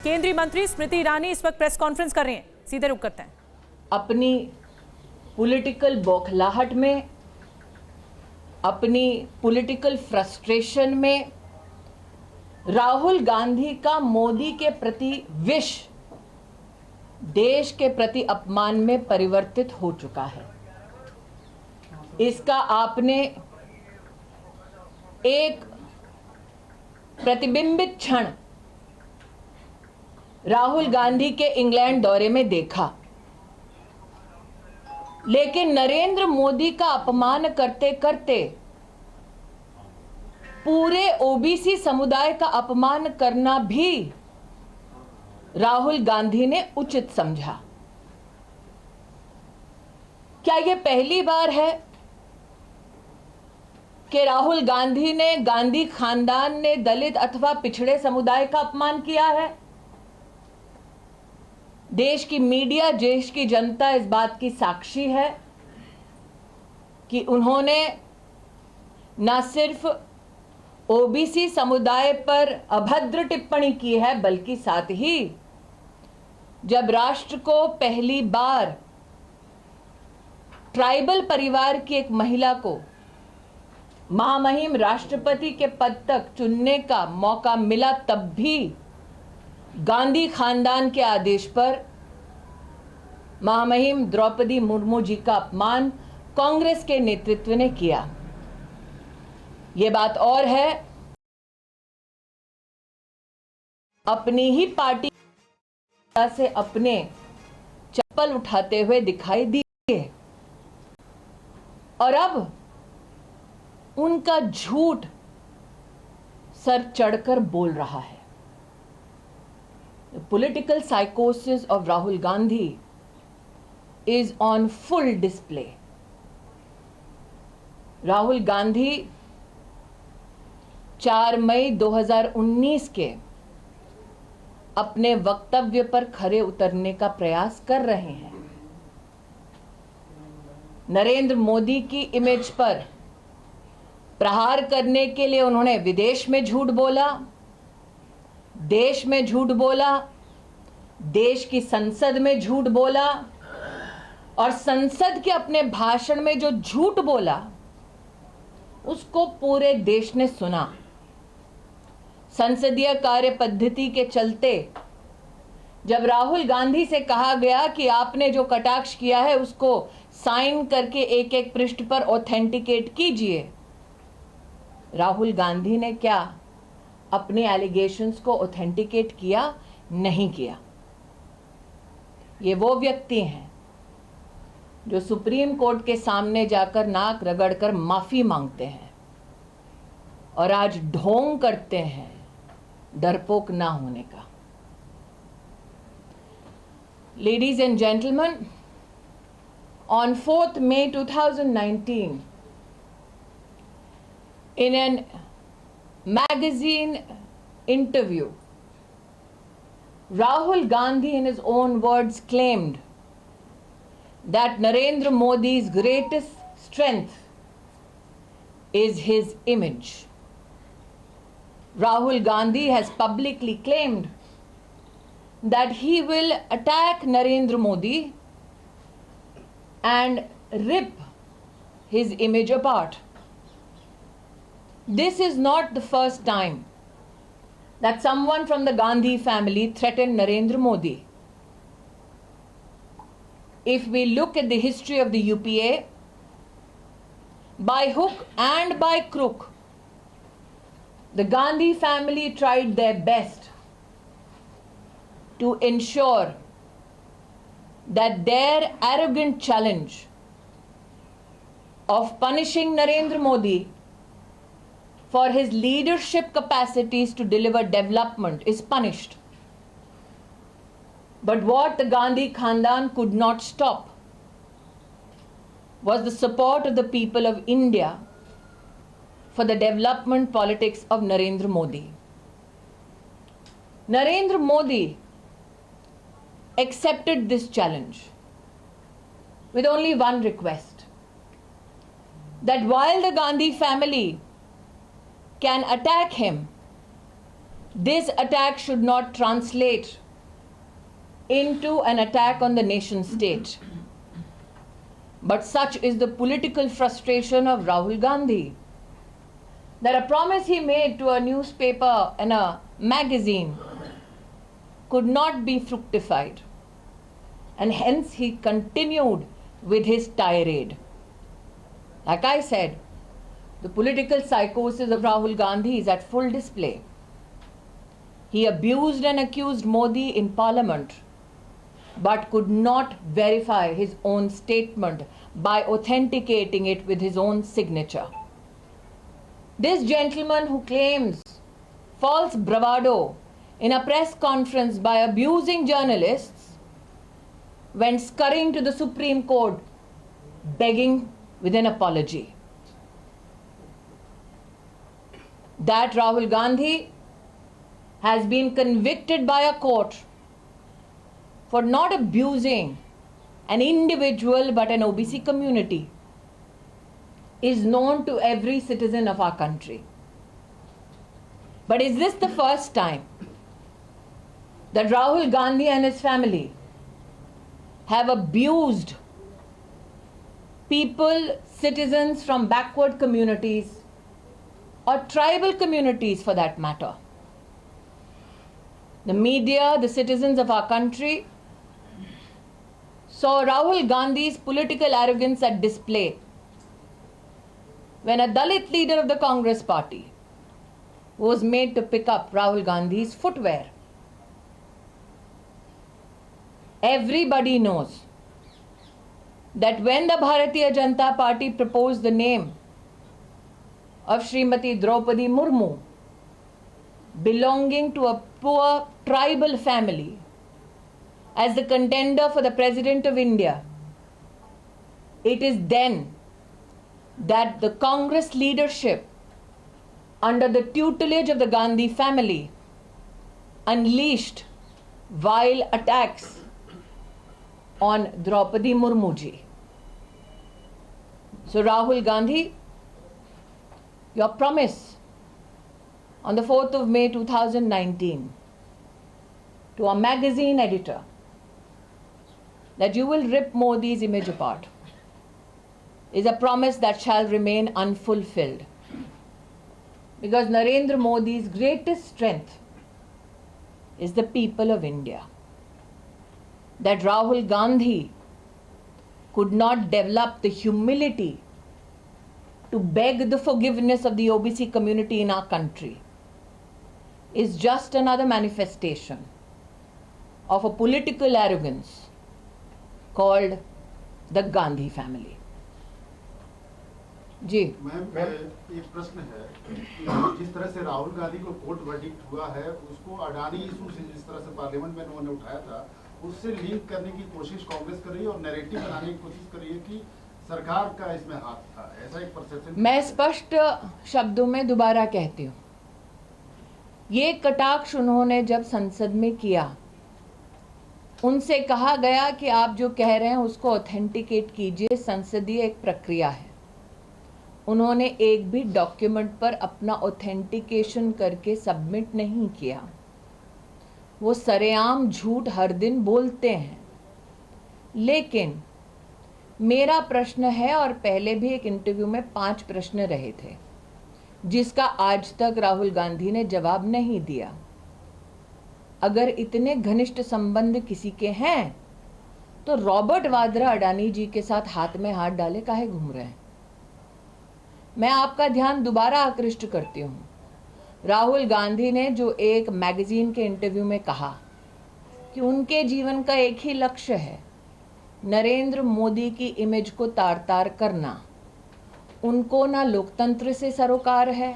केंद्रीय मंत्री स्मृति ईरानी इस वक्त प्रेस कॉन्फ्रेंस कर रही हैं, सीधे रुक करते हैं। अपनी पॉलिटिकल बौखलाहट में, अपनी पॉलिटिकल फ्रस्ट्रेशन में राहुल गांधी का मोदी के प्रति विष देश के प्रति अपमान में परिवर्तित हो चुका है। इसका आपने एक प्रतिबिंबित क्षण राहुल गांधी के इंग्लैंड दौरे में देखा, लेकिन नरेंद्र मोदी का अपमान करते करते पूरे ओबीसी समुदाय का अपमान करना भी राहुल गांधी ने उचित समझा। क्या यह पहली बार है कि राहुल गांधी ने, गांधी खानदान ने दलित अथवा पिछड़े समुदाय का अपमान किया है? देश की मीडिया, देश की जनता इस बात की साक्षी है कि उन्होंने न सिर्फ ओबीसी समुदाय पर अभद्र टिप्पणी की है, बल्कि साथ ही जब राष्ट्र को पहली बार ट्राइबल परिवार की एक महिला को महामहिम राष्ट्रपति के पद तक चुनने का मौका मिला, तब भी गांधी खानदान के आदेश पर महामहिम द्रौपदी मुर्मू जी का अपमान कांग्रेस के नेतृत्व ने किया। यह बात और है, अपनी ही पार्टी से अपने चप्पल उठाते हुए दिखाई दिए और अब उनका झूठ सर चढ़कर बोल रहा है। The political psychosis of Rahul Gandhi is on full display. Rahul Gandhi 4 मई 2019 के अपने वक्तव्य पर खरे उतरने का प्रयास कर रहे हैं। नरेंद्र मोदी की इमेज पर प्रहार करने के लिए उन्होंने विदेश में झूठ बोला, देश में झूठ बोला, देश की संसद में झूठ बोला और संसद के अपने भाषण में जो झूठ बोला उसको पूरे देश ने सुना। संसदीय कार्य पद्धति के चलते जब राहुल गांधी से कहा गया कि आपने जो कटाक्ष किया है उसको साइन करके एक एक पृष्ठ पर ऑथेंटिकेट कीजिए, राहुल गांधी ने क्या अपने एलिगेशंस को ऑथेंटिकेट किया? नहीं किया। ये वो व्यक्ति हैं जो सुप्रीम कोर्ट के सामने जाकर नाक रगड़कर माफी मांगते हैं और आज ढोंग करते हैं डरपोक ना होने का। Ladies and gentlemen, on 4th May 2019, in an magazine interview, Rahul Gandhi, in his own words, claimed that Narendra Modi's greatest strength is his image. Rahul Gandhi has publicly claimed that he will attack Narendra Modi and rip his image apart. This is not the first time that someone from the Gandhi family threatened Narendra Modi. If we look at the history of the UPA, by hook and by crook, the Gandhi family tried their best to ensure that their arrogant challenge of punishing Narendra Modi for his leadership capacities to deliver development is punished. But what the Gandhi Khandan could not stop was the support of the people of India for the development politics of Narendra Modi. Narendra Modi accepted this challenge with only one request, that while the Gandhi family can attack him, This attack should not translate into an attack on the nation state. But such is the political frustration of Rahul Gandhi that a promise he made to a newspaper and a magazine could not be fructified, and hence he continued with his tirade. Like I said, the political psychosis of Rahul Gandhi is at full display. He abused and accused Modi in parliament, but could not verify his own statement by authenticating it with his own signature. This gentleman who claims false bravado in a press conference by abusing journalists went scurrying to the Supreme Court begging with an apology. That Rahul Gandhi has been convicted by a court for not abusing an individual but an OBC community is known to every citizen of our country. But is this the first time that Rahul Gandhi and his family have abused people, citizens from backward communities or tribal communities for that matter? The media, the citizens of our country saw Rahul Gandhi's political arrogance at display when a Dalit leader of the Congress party was made to pick up Rahul Gandhi's footwear. Everybody knows that when the Bharatiya Janata Party proposed the name of Srimati Draupadi Murmu, belonging to a poor tribal family, as the contender for the President of India, it is then that the Congress leadership, under the tutelage of the Gandhi family, unleashed vile attacks on Draupadi Murmu ji. So Rahul Gandhi, your promise on the 4th of May 2019 to a magazine editor that you will rip Modi's image apart is a promise that shall remain unfulfilled. Because Narendra Modi's greatest strength is the people of India. That Rahul Gandhi could not develop the humility to beg the forgiveness of the OBC community in our country is just another manifestation of a political arrogance called the Gandhi family. जी ma'am एक प्रश्न है कि जिस तरह से राहुल गांधी को court verdict हुआ है उसको अडानी इशू से जिस तरह से पार्लियामेंट में उन्होंने उठाया था उससे लिंक करने की कोशिश कांग्रेस कर रही है और नैरेटिव बनाने की कोशिश कर रही है कि सरकार का इसमें हाथ था, ऐसा एक परसेप्शन। मैं स्पष्ट शब्दों में दोबारा कहती हूँ, ये कटाक्ष उन्होंने जब संसद में किया, उनसे कहा गया कि आप जो कह रहे हैं उसको ऑथेंटिकेट कीजिए, संसदीय एक प्रक्रिया है। उन्होंने एक भी डॉक्यूमेंट पर अपना ऑथेंटिकेशन करके सबमिट नहीं किया। वो सरेआम झूठ हर दिन बोलते हैं। लेकिन मेरा प्रश्न है, और पहले भी एक इंटरव्यू में 5 प्रश्न रहे थे जिसका आज तक राहुल गांधी ने जवाब नहीं दिया। अगर इतने घनिष्ठ संबंध किसी के हैं तो रॉबर्ट वाड्रा अडानी जी के साथ हाथ में हाथ डाले काहे घूम रहे हैं? मैं आपका ध्यान दोबारा आकृष्ट करती हूँ। राहुल गांधी ने जो एक मैगजीन के इंटरव्यू में कहा कि उनके जीवन का एक ही लक्ष्य है, नरेंद्र मोदी की इमेज को तार तार करना। उनको ना लोकतंत्र से सरोकार है,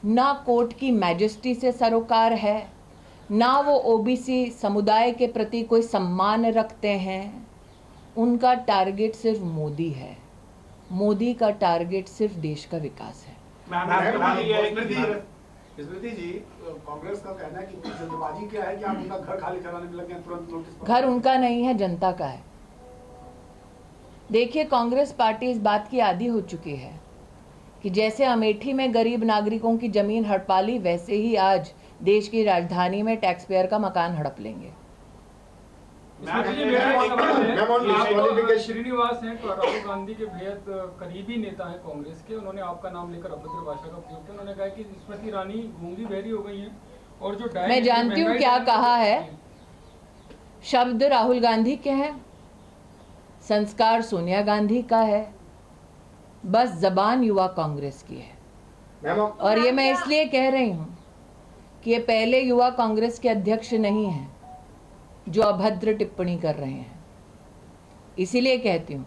ना कोर्ट की मैजेस्टी से सरोकार है, ना वो ओबीसी समुदाय के प्रति कोई सम्मान रखते हैं। उनका टारगेट सिर्फ मोदी है। मोदी का टारगेट सिर्फ देश का विकास है। स्मृति जी, कांग्रेस का कहना है कि जल्दबाजी क्या है कि आप उनका घर खाली कराने में लगे हैं, तुरंत नोटिस। घर उनका नहीं है, जनता का है। देखिए, कांग्रेस पार्टी इस बात की आदी हो चुकी है कि जैसे अमेठी में गरीब नागरिकों की जमीन हड़पा ली, वैसे ही आज देश की राजधानी में टैक्स पेयर का मकान हड़प लेंगे। श्रीनिवास हैं तो राहुल गांधी के बेहद करीबी नेता हैं कांग्रेस के, उन्होंने आपका नाम लेकर अभद्र भाषा का प्रयोग किया। उन्होंने कहा कि स्मृति ईरानी गूंगी बहरी हो गई हैं और जो मैं जानती हूँ क्या कहा है। शब्द राहुल गांधी के हैं, संस्कार सोनिया गांधी का है, बस जबान युवा कांग्रेस की है। और ये मैं इसलिए कह रही हूँ कि ये पहले युवा कांग्रेस के अध्यक्ष नहीं हैं जो अभद्र टिप्पणी कर रहे हैं। इसीलिए कहती हूँ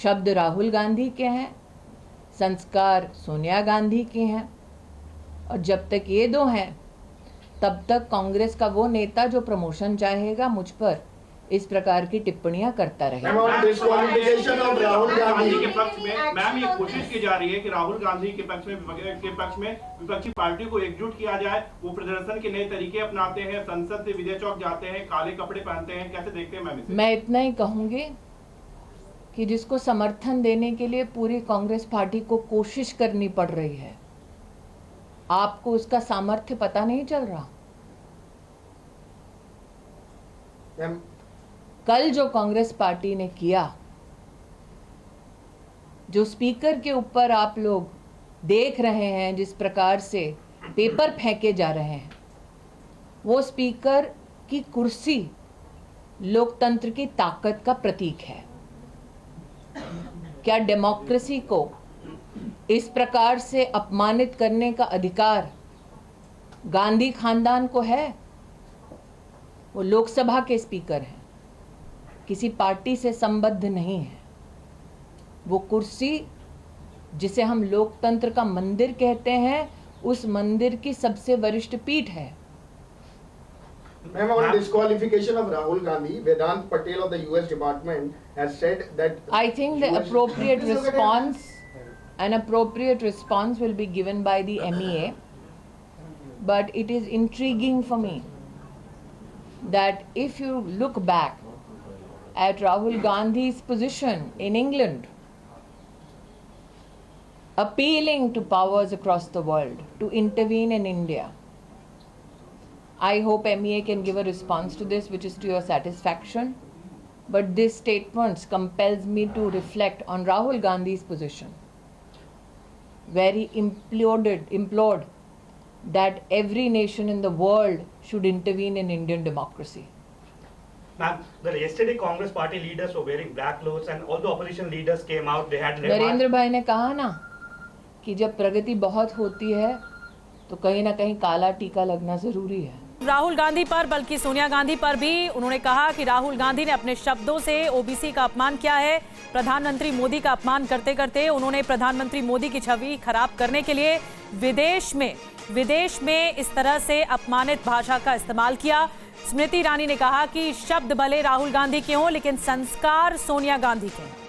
शब्द राहुल गांधी के हैं, संस्कार सोनिया गांधी के हैं, और जब तक ये दो हैं तब तक कांग्रेस का वो नेता जो प्रमोशन चाहेगा मुझ पर इस प्रकार की टिप्पणियां करता रहेगा। राहुल गांधी के पक्ष में मैम ये कोशिश की जा रही है कि राहुल गांधी के पक्ष में विपक्षी पार्टी को एकजुट किया जाए। वो प्रदर्शन के नए तरीके अपनाते हैं, संसद से विजय चौक जाते हैं, काले कपड़े पहनते हैं, कैसे देखते हैं मैम इसे? मैं इतना ही कहूंगी कि जिसको समर्थन देने के लिए पूरी कांग्रेस पार्टी को कोशिश करनी पड़ रही है, आपको उसका सामर्थ्य पता नहीं चल रहा। कल जो कांग्रेस पार्टी ने किया, जो स्पीकर के ऊपर आप लोग देख रहे हैं जिस प्रकार से पेपर फेंके जा रहे हैं, वो स्पीकर की कुर्सी लोकतंत्र की ताकत का प्रतीक है। क्या डेमोक्रेसी को इस प्रकार से अपमानित करने का अधिकार गांधी खानदान को है? वो लोकसभा के स्पीकर हैं, किसी पार्टी से संबद्ध नहीं है। वो कुर्सी जिसे हम लोकतंत्र का मंदिर कहते हैं, उस मंदिर की सबसे वरिष्ठ पीठ है। Ma'am, on disqualification of Rahul Gandhi, Vedant Patel of the US Department has said that I think the appropriate response will be given by the MEA, but it is intriguing for me that if you look back at Rahul Gandhi's position in England, appealing to powers across the world to intervene in India, I hope MEA can give a response to this which is to your satisfaction. But this statement compels me to reflect on Rahul Gandhi's position, where he implored that every nation in the world should intervene in Indian democracy. Ma'am, yesterday Congress party leaders were wearing black clothes and all the opposition leaders came out, they had Narendra भाई ने कहा ना कि जब प्रगति बहुत होती है तो कहीं ना कहीं काला टीका लगना जरूरी है। राहुल गांधी पर बल्कि सोनिया गांधी पर भी उन्होंने कहा कि राहुल गांधी ने अपने शब्दों से ओबीसी का अपमान किया है। प्रधानमंत्री मोदी का अपमान करते करते उन्होंने प्रधानमंत्री मोदी की छवि खराब करने के लिए विदेश में इस तरह से अपमानित भाषा का इस्तेमाल किया। स्मृति ईरानी ने कहा कि शब्द भले राहुल गांधी के हों लेकिन संस्कार सोनिया गांधी के हैं।